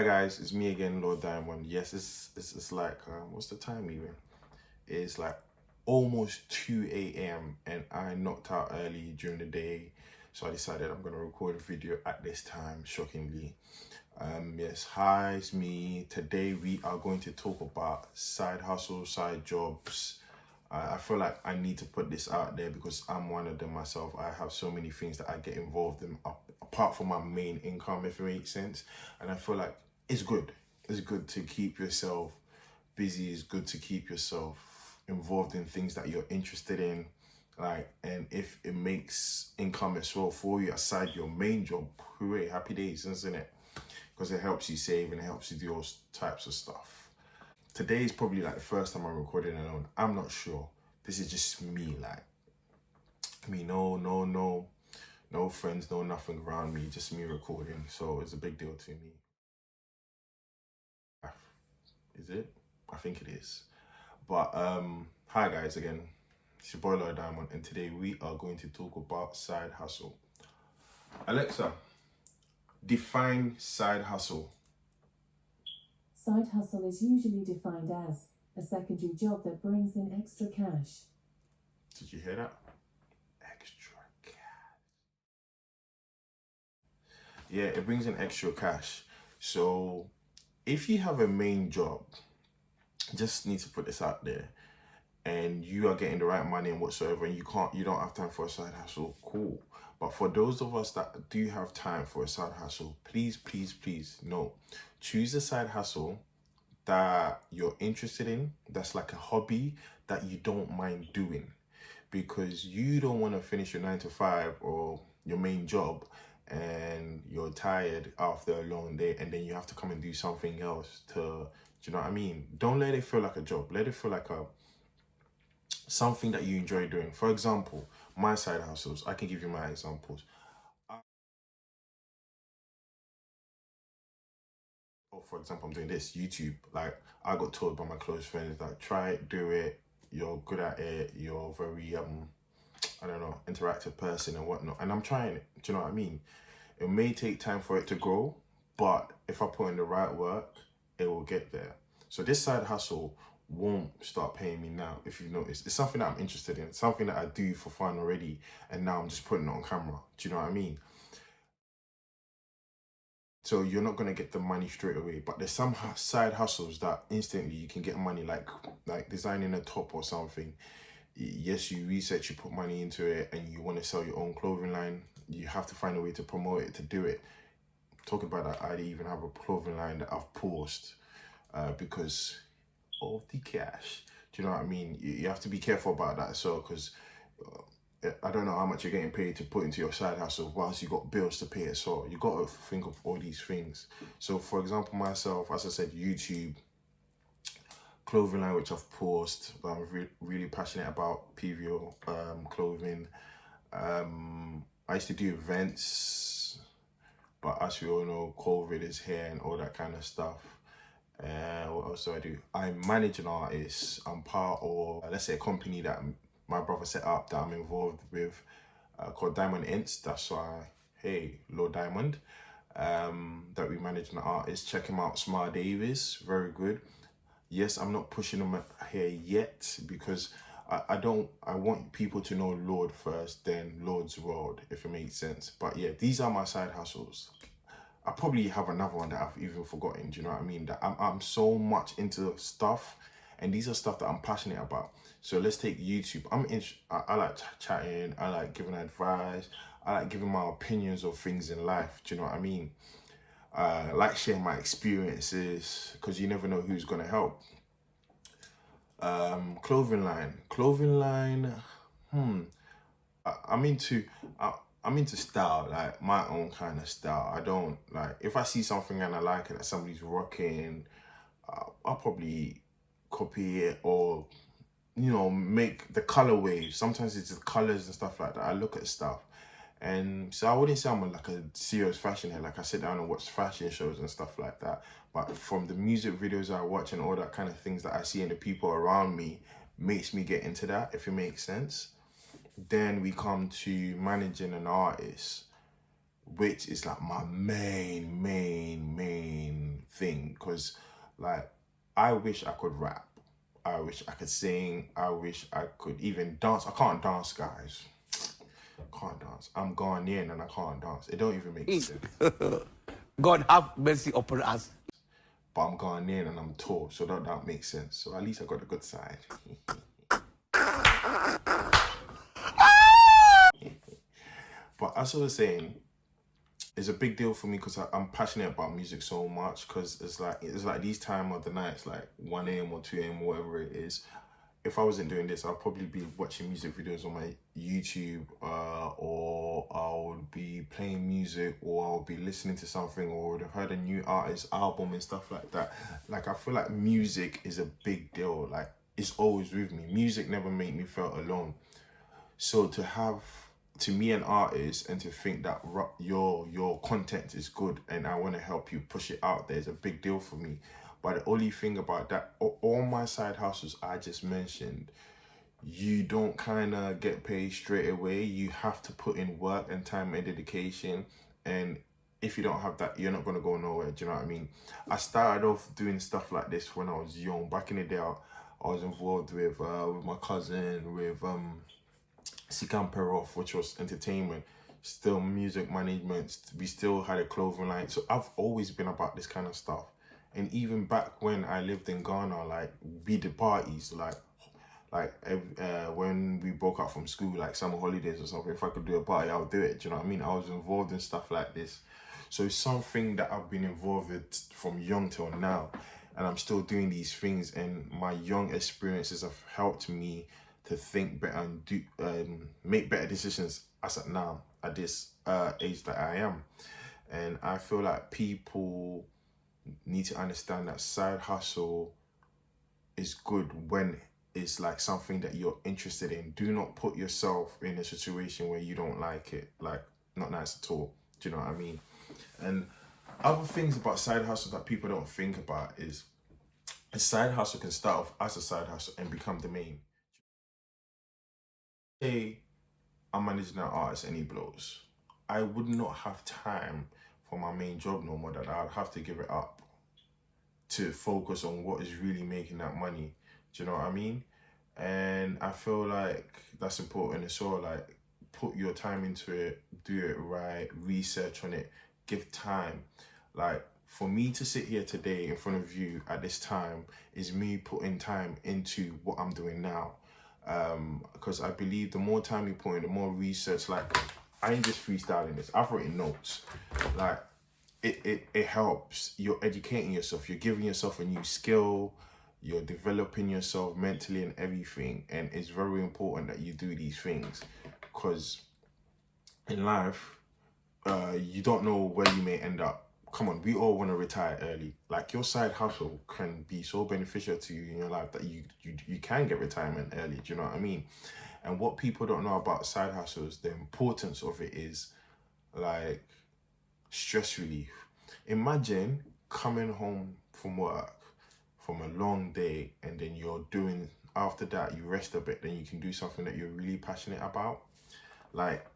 Hi guys, it's me again, Lord Diamond. Yes, it's like what's the time even? It's like almost 2 a.m. and I knocked out early during the day, so I decided I'm gonna record a video at this time. Shockingly, yes, hi, it's me. Today we are going to talk about side hustles, side jobs. I feel like I need to put this out there because I'm one of them myself. I have so many things that I get involved in apart from my main income, if it makes sense. And I feel like it's good. It's good to keep yourself busy. It's good to keep yourself involved in things that you're interested in. And if it makes income as well for you aside your main job, hooray, happy days, isn't it? Because it helps you save and it helps you do all types of stuff. Today is probably like the first time I'm recording alone. I'm not sure. This is just me, like me, no friends, no nothing around me, just me recording. So it's a big deal to me. Is it? I think it is. But hi guys again. It's your boy Lord Diamond, and today we are going to talk about side hustle. Alexa, define side hustle. Side hustle is usually defined as a secondary job that brings in extra cash. Did you hear that? Extra cash. Yeah, it brings in extra cash. So if you have a main job, just need to put this out there, and you are getting the right money and whatsoever, and you don't have time for a side hustle, cool. But for those of us that do have time for a side hustle, please, no. Choose a side hustle that you're interested in, that's like a hobby that you don't mind doing, because you don't want to finish your 9 to 5 or your main job and you're tired after a long day and then you have to come and do something else to, do you know what I mean? Don't let it feel like a job. Let it feel like something that you enjoy doing. For example, my side hustles, I can give you my examples. For example, I'm doing this YouTube. Like, I got told by my close friends, like, try it, do it, you're good at it, you're very I don't know, interactive person and whatnot, and I'm trying it. Do you know what I mean? It may take time for it to grow, but if I put in the right work, it will get there. So this side hustle won't start paying me now. If you've noticed, it's something that I'm interested in, something that I do for fun already, and now I'm just putting it on camera. Do you know what I mean? So you're not gonna get the money straight away, but there's some side hustles that instantly you can get money, like designing a top or something. Yes, you research, you put money into it, and you want to sell your own clothing line. You have to find a way to promote it, to do it. Talking about that, I even have a clothing line that I've paused because of the cash. Do you know what I mean? You have to be careful about that as well, because I don't know how much you're getting paid to put into your side hustle whilst you got bills to pay as well. You got to think of all these things. So for example, myself, as I said, YouTube, clothing line, which I've paused, but I'm really passionate about PVO clothing. I used to do events, but as we all know, COVID is here and all that kind of stuff. What else do I do? I manage an artist. I'm part of, let's say, a company that my brother set up that I'm involved with, called Diamond Ints. That's why, hey, Lord Diamond, that we manage an artist. Check him out, Smart Davis, very good. Yes, I'm not pushing them here yet because I want people to know Lord first, then Lord's World, if it makes sense. But yeah, these are my side hustles. I probably have another one that I've even forgotten. Do you know what I mean? That I'm so much into stuff, and these are stuff that I'm passionate about. So let's take YouTube. I like chatting. I like giving advice. I like giving my opinions of things in life. Do you know what I mean? I like sharing my experiences because you never know who's gonna help. Clothing line. I'm into I'm into style, like my own kind of style. I don't like, if I see something and I like it that somebody's rocking, I'll probably copy it, or make the colorway. Sometimes it's just colors and stuff like that. I look at stuff, and so I wouldn't say I'm like a serious fashion head. Like, I sit down and watch fashion shows and stuff like that. But from the music videos I watch and all that kind of things that I see and the people around me, makes me get into that, if it makes sense. Then we come to managing an artist. which is like my main thing. Because like, I wish I could rap. I wish I could sing. I wish I could even dance. I can't dance, guys. I can't dance. I'm Ghanaian and I can't dance. It don't even make sense. God have mercy upon us. But I'm Ghanaian and I'm tall, so that makes sense. So at least I got a good side. But as I was saying, it's a big deal for me because I'm passionate about music so much. Because it's like these time of the night, it's like 1 a.m. or 2 a.m. or whatever it is. If I wasn't doing this, I'll probably be watching music videos on my YouTube, or I'll be playing music, or I'll be listening to something, or would have heard a new artist album and stuff like that. Like, I feel like music is a big deal. Like, it's always with me. Music never made me feel alone. So to me an artist, and to think that your content is good and I want to help you push it out there is a big deal for me. But the only thing about that, all my side hustles I just mentioned, you don't kind of get paid straight away. You have to put in work and time and dedication. And if you don't have that, you're not going to go nowhere. Do you know what I mean? I started off doing stuff like this when I was young. Back in the day, I was involved with my cousin, with Sikam Peroff, which was entertainment, still music management. We still had a clothing line. So I've always been about this kind of stuff. And even back when I lived in Ghana, like, we did parties, like when we broke up from school, like summer holidays or something. If I could do a party, I would do it. Do you know what I mean? I was involved in stuff like this. So it's something that I've been involved with from young till now. And I'm still doing these things. And my young experiences have helped me to think better and make better decisions as at now, at this age that I am. And I feel like people need to understand that side hustle is good when it's like something that you're interested in. Do not put yourself in a situation where you don't like it. Like, not nice at all. Do you know what I mean? And other things about side hustle that people don't think about is a side hustle can start off as a side hustle and become the main. Say I'm managing an artist and he blows, I would not have time for my main job no more. That I'd have to give it up to focus on what is really making that money. Do you know what I mean? And I feel like that's important as well. Like, put your time into it, do it right, research on it, give time. Like, for me to sit here today in front of you at this time is me putting time into what I'm doing now. Because I believe the more time you put in, the more research. Like, I ain't just freestyling this. I've written notes. Like, it helps. You're educating yourself. You're giving yourself a new skill. You're developing yourself mentally and everything. And it's very important that you do these things, because in life, you don't know where you may end up. Come on, we all want to retire early. Like, your side hustle can be so beneficial to you in your life that you can get retirement early. Do you know what I mean? And what people don't know about side hustles, the importance of it is, like, stress relief. Imagine coming home from work from a long day, and then after that you rest a bit, then you can do something that you're really passionate about. Like,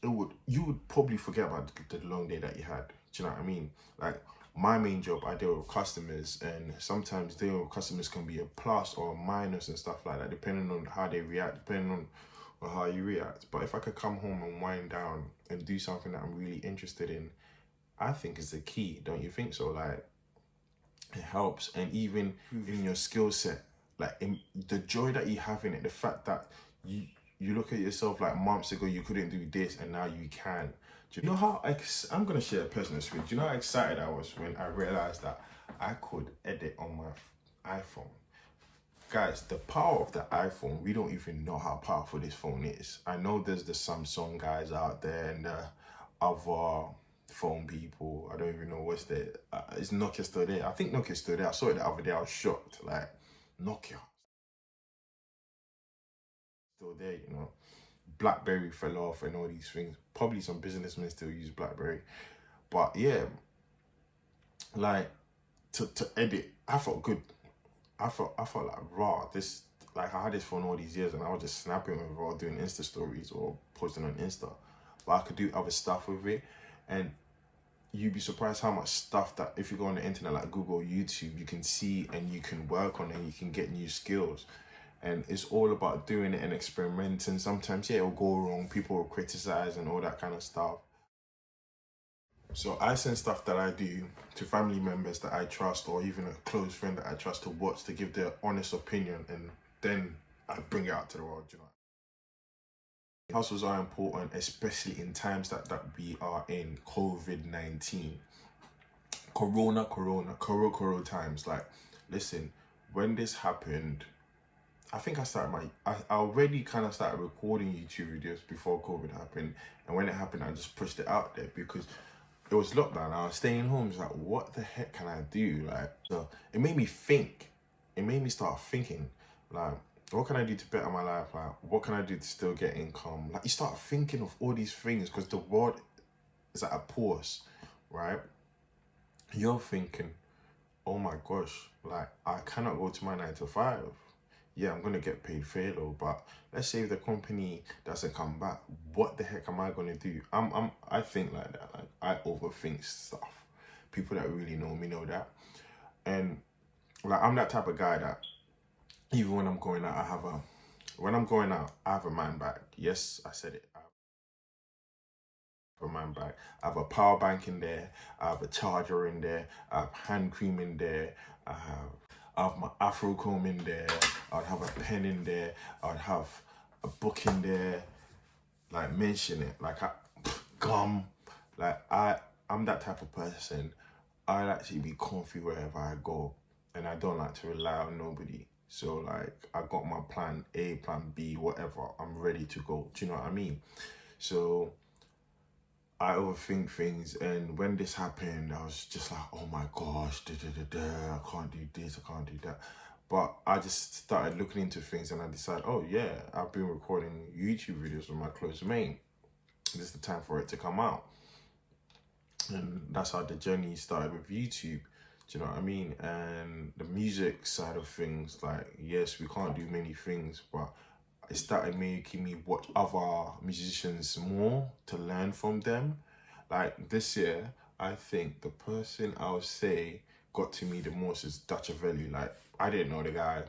you would probably forget about the long day that you had. Do you know what I mean? Like, my main job, I deal with customers, and sometimes dealing with customers can be a plus or a minus and stuff like that, depending on how they react, depending on how you react. But if I could come home and wind down and do something that I'm really interested in, I think is the key. Don't you think so? Like, it helps. And even in your skill set, like, the joy that you have in it, the fact that you look at yourself like months ago you couldn't do this and now you can. Do you know how I'm gonna share a personal experience. Do you know how excited I was when I realized that I could edit on my iPhone? Guys, the power of the iPhone, we don't even know how powerful this phone is. I know there's the Samsung guys out there and the other phone people. I don't even know what's there. Is Nokia still there? I think Nokia's still there. I saw it the other day. I was shocked. Like, Nokia still there, you know. BlackBerry fell off and all these things. Probably some businessmen still use BlackBerry. But yeah, like, to edit, I felt good. I felt like, raw. This, like, I had this phone all these years and I was just snapping with raw, doing Insta stories or posting on Insta. But I could do other stuff with it. And you'd be surprised how much stuff that if you go on the internet like Google or YouTube, you can see and you can work on and you can get new skills. And it's all about doing it and experimenting. Sometimes, yeah, it'll go wrong. People will criticize and all that kind of stuff. So I send stuff that I do to family members that I trust, or even a close friend that I trust, to watch, to give their honest opinion, and then I bring it out to the world, you know. Hustles are important, especially in times that we are in, COVID-19. Corona times. Like, listen, when this happened, I think I already kind of started recording YouTube videos before COVID happened. And when it happened, I just pushed it out there because it was lockdown. I was staying home. It's like, what the heck can I do? Like, so it made me think. It made me start thinking, like, what can I do to better my life? Like, what can I do to still get income? Like, you start thinking of all these things because the world is at a pause, right? You're thinking, oh my gosh, like, I cannot go to my 9 to 5. Yeah, I'm gonna get paid fair though, but let's say if the company doesn't come back, what the heck am I gonna do? I think like that. Like, I overthink stuff. People that really know me know that. And like, I'm that type of guy that even when I'm going out, I have a man bag. Yes, I said it. I have a man bag. I have a power bank in there. I have a charger in there. I have hand cream in there. I have my Afro comb in there. I'd have a pen in there. I'd have a book in there. Like, mention it. Like, gum. Like, I'm that type of person. I'd actually be comfy wherever I go. And I don't like to rely on nobody. So, like, I got my plan A, plan B, whatever. I'm ready to go. Do you know what I mean? So, I overthink things, and when this happened, I was just like, oh my gosh, I can't do this, I can't do that. But I just started looking into things, and I decided, oh yeah, I've been recording YouTube videos with my close mate. This is the time for it to come out. And that's how the journey started with YouTube. Do you know what I mean? And the music side of things, like, yes, we can't do many things, but it started making me watch other musicians more to learn from them. Like, this year, I think the person I would say got to me the most is Dutchavelli. Like, I didn't know the guy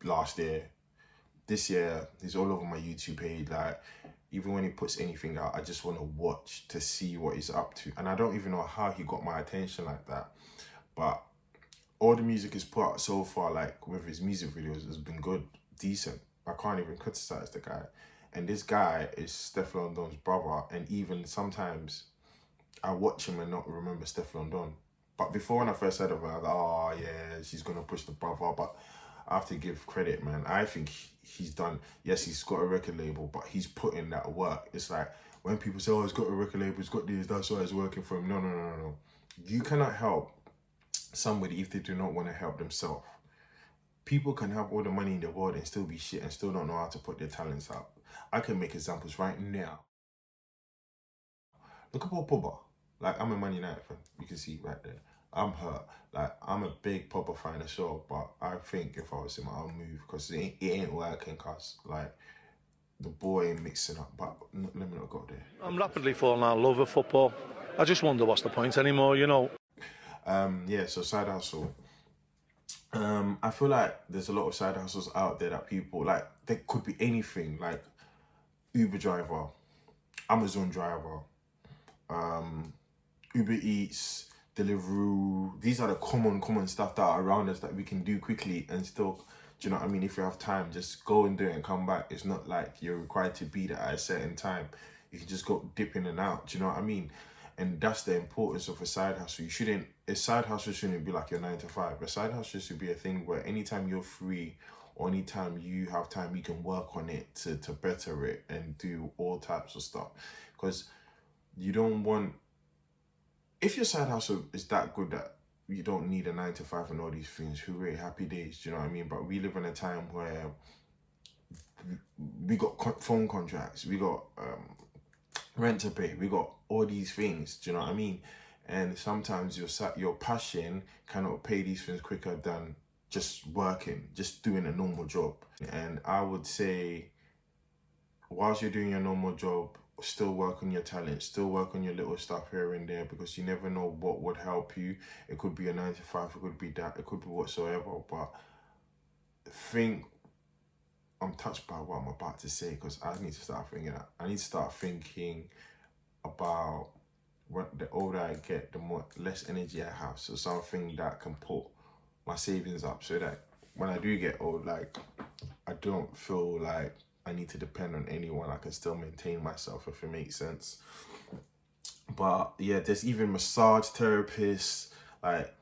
last year. This year, he's all over my YouTube page. Like, even when he puts anything out, I just want to watch to see what he's up to. And I don't even know how he got my attention like that. But all the music he's put out so far, like with his music videos, has been good, decent. I can't even criticize the guy. And this guy is Stefflon Don's brother. And even sometimes I watch him and not remember Stefflon Don. But before, when I first heard of her, I was like, oh yeah, she's going to push the brother. But I have to give credit, man. I think he's done, yes, he's got a record label, but he's put in that work. It's like when people say, oh, he's got a record label, he's got this, that's why it's working for him. No. You cannot help somebody if they do not want to help themselves. People can have all the money in the world and still be shit and still don't know how to put their talents out. I can make examples right now. Look at Paul Pogba. Like, I'm a Man United fan. You can see right there. I'm hurt. Like, I'm a big Pogba fan as well, but I think if I was him, I'll move because it ain't working, cuz, like, the boy mixing up. But let me not go there. I'm rapidly falling out of love with football. I just wonder what's the point anymore, you know. Yeah, so side hustle. I feel like there's a lot of side hustles out there that people, like, there could be anything, like Uber driver, Amazon driver, Uber Eats, Deliveroo. These are the common stuff that are around us that we can do quickly and still, do you know what I mean? If you have time, just go and do it and come back. It's not like you're required to be there at a certain time. You can just go dip in and out, do you know what I mean? And that's the importance of a side hustle. A side hustle shouldn't be like your 9 to 5. A side hustle should be a thing where anytime you're free or anytime you have time, you can work on it to better it and do all types of stuff. Because you don't want, if your side hustle is that good that you don't need a 9 to 5 and all these things, hooray, happy days, do you know what I mean? But we live in a time where we got phone contracts, we got rent to pay, we got all these things, do you know what I mean? And sometimes your passion cannot pay these things quicker than just working, just doing a normal job. And I would say, whilst you're doing your normal job, still work on your talent, still work on your little stuff here and there, because you never know what would help you. It could be a 9 to 5, it could be that, it could be whatsoever. But think, I'm touched by what I'm about to say, because I need to start thinking that. I need to start thinking about, the older I get, the more less energy I have. So something that can put my savings up, so that when I do get old, like, I don't feel like I need to depend on anyone. I can still maintain myself, if it makes sense. But yeah, there's even massage therapists. Like,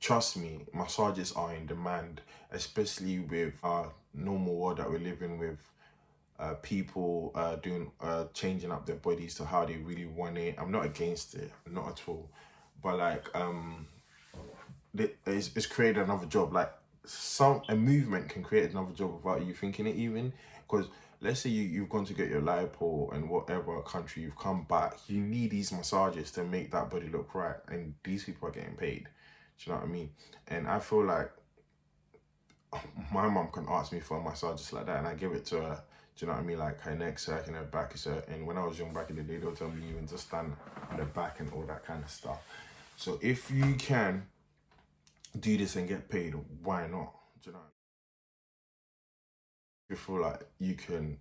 trust me, massages are in demand, especially with our normal world that we're living with. People doing changing up their bodies to how they really want it. I'm not against it, not at all. But like, it's created another job. Like, a movement can create another job without you thinking it even. Because let's say you've gone to get your lipo and whatever country you've come back, you need these massages to make that body look right, and these people are getting paid. Do you know what I mean? And I feel like my mum can ask me for a massage just like that, and I give it to her. Do you know what I mean? Like, her neck's hurting, her back is hurting. And when I was young back in the day, they'll tell me even to stand on the back and all that kind of stuff. So if you can do this and get paid, why not? Do you know? You feel like you can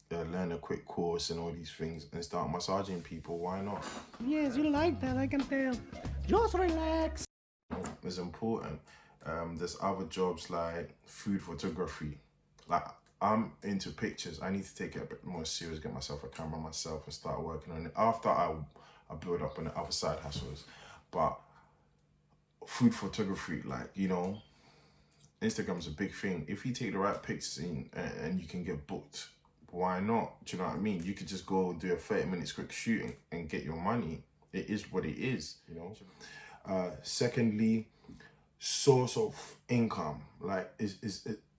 learn a quick course and all these things and start massaging people, why not? Yes, you like that, I can tell. Just relax. It's important. There's other jobs like food photography. Like, I'm into pictures. I need to take it a bit more serious, get myself a camera myself and start working on it after I build up on the other side hustles. But food photography, like, you know, Instagram's a big thing. If you take the right pictures and you can get booked, why not? Do you know what I mean? You could just go do a 30-minute quick shooting and get your money. It is what it is, you know. Secondly, source of income. Like,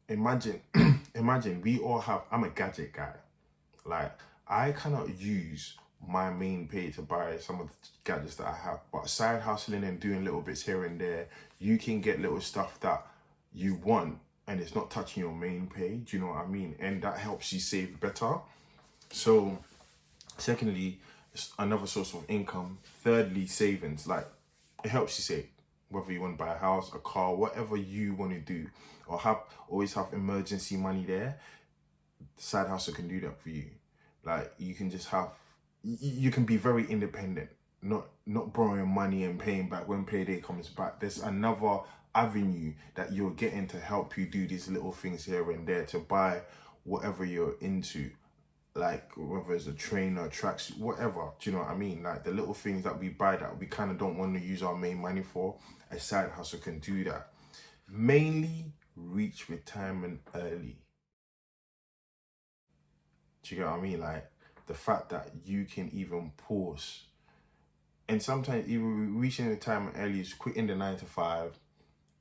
imagine imagine we all have, I'm a gadget guy. Like, I cannot use my main pay to buy some of the gadgets that I have, but side hustling and doing little bits here and there, you can get little stuff that you want and it's not touching your main pay. Do you know what I mean? And that helps you save better. So secondly, it's another source of income. Thirdly, savings. Like, it helps you save, whether you want to buy a house, a car, whatever you want to do, or always have emergency money there. Side hustle can do that for you. Like, you can just have, you can be very independent, not borrowing money and paying back when payday comes back. There's another avenue that you're getting to help you do these little things here and there to buy whatever you're into. Like, whether it's a trainer, tracksuit, whatever. Do you know what I mean? Like, the little things that we buy that we kind of don't want to use our main money for, a side hustle can do that. Mainly, reach retirement early. Do you get what I mean? Like, the fact that you can even pause. And sometimes even reaching retirement early is quitting the 9 to 5,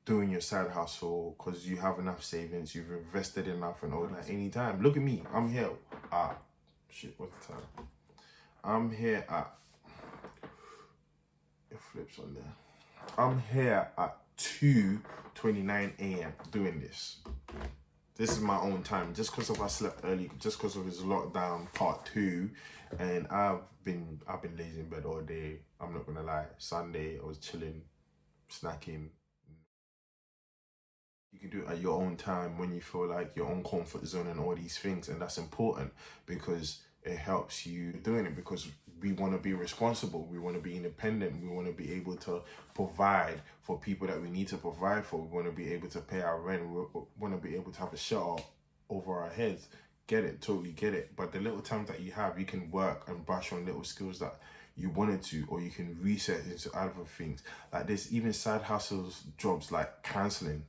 doing your side hustle because you have enough savings, you've invested enough and all that. Anytime. Look at me. I'm here at, what's the time? I'm here at, it flips on there. I'm here at 2:29 a.m. doing this. This is my own time, just because of I slept early, just because of his lockdown part 2, and I've been lazy in bed all day. I'm not gonna lie. Sunday I was chilling, snacking. You can do it at your own time when you feel like your own comfort zone and all these things, and that's important because it helps you doing it, because we want to be responsible, we want to be independent, we want to be able to provide for people that we need to provide for, we want to be able to pay our rent, we want to be able to have a shelter over our heads. Get it, totally get it. But the little time that you have, you can work and brush on little skills that you wanted to, or you can research into other things. Like, there's even side hustles jobs like counseling,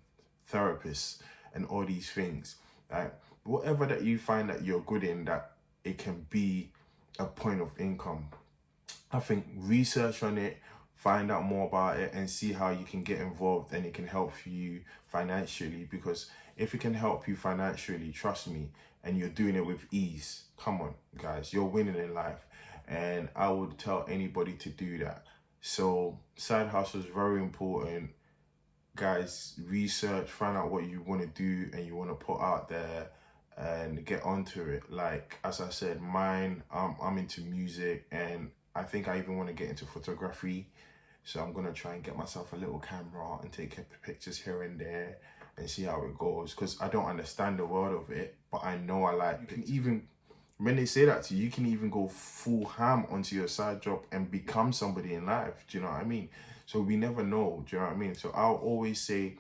therapists, and all these things. Like, whatever that you find that you're good in, that it can be a point of income. I think research on it, find out more about it, and see how you can get involved and it can help you financially. Because if it can help you financially, trust me, and you're doing it with ease, come on guys, you're winning in life. And I would tell anybody to do that. So side hustle is very important. Guys, research, find out what you want to do and you want to put out there. and get onto it. Like, as I said, mine, I'm into music, and I think I even want to get into photography. So I'm gonna try and get myself a little camera and take pictures here and there and see how it goes. Because I don't understand the world of it, but I know I like. You can even, when they say that to you, you can even go full ham onto your side job and become somebody in life. Do you know what I mean? So we never know. Do you know what I mean? So I'll always say,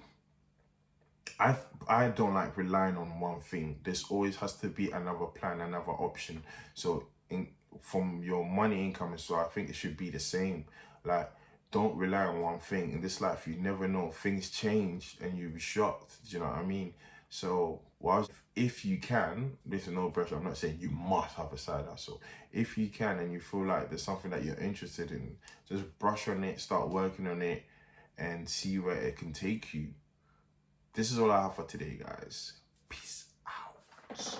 I don't like relying on one thing. There's always has to be another plan, another option. So from your money income, and so I think it should be the same. Like, don't rely on one thing. In this life, you never know. Things change and you'll be shocked. Do you know what I mean? So if you can, this is no pressure. I'm not saying you must have a side hustle. If you can and you feel like there's something that you're interested in, just brush on it, start working on it, and see where it can take you. This is all I have for today, guys. Peace out.